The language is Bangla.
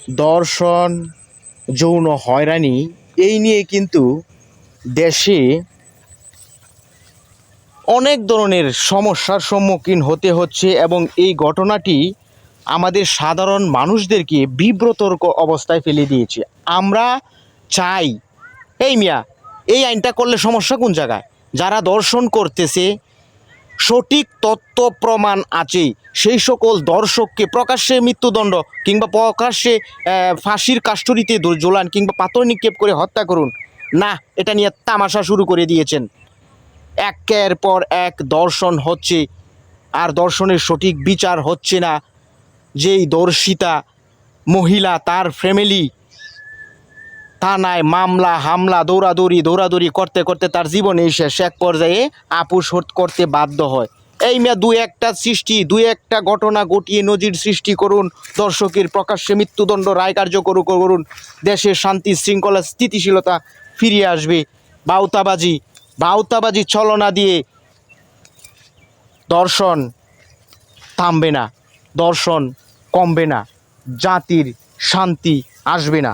দর্শন, যৌন হয়রানি এই নিয়ে কিন্তু দেশে অনেক ধরনের সমস্যার সম্মুখীন হতে হচ্ছে এবং এই ঘটনাটি আমাদের সাধারণ মানুষদেরকে বিব্রতর্ক অবস্থায় ফেলে দিয়েছে। আমরা চাই এই মিয়া এই আইনটা করলে সমস্যা কোন জায়গায়? যারা দর্শন করতেছে সঠিক তথ্য প্রমাণ আছে সেই সকল দর্শককে প্রকাশ্যে মৃত্যুদণ্ড কিংবা প্রকাশ্যে ফাঁসির কাষ্ঠরিতে ঝোলান কিংবা পাথর নিক্ষেপ করে হত্যা করুন। না, এটা নিয়ে তামাশা শুরু করে দিয়েছেন। একের পর এক দর্শন হচ্ছে আর দর্শনের সঠিক বিচার হচ্ছে না। যেই দর্শিতা মহিলা তার ফ্যামিলি থানায় মামলা হামলা দৌড়াদৌড়ি করতে করতে তার জীবনেই শেষ। এক পর্যায়ে আপোষ করতে বাধ্য হয়। এই মেয়ে দুই একটা ঘটনা ঘটিয়ে নজির সৃষ্টি করুন, দর্শকের প্রকাশ্যে মৃত্যুদণ্ড রায় কার্যকর করুন, দেশের শান্তি শৃঙ্খলা স্থিতিশীলতা ফিরিয়ে আসবে। বাউতাবাজি ছলনা দিয়ে দর্শন থামবে না, দর্শন কমবে না, জাতির শান্তি আসবে না।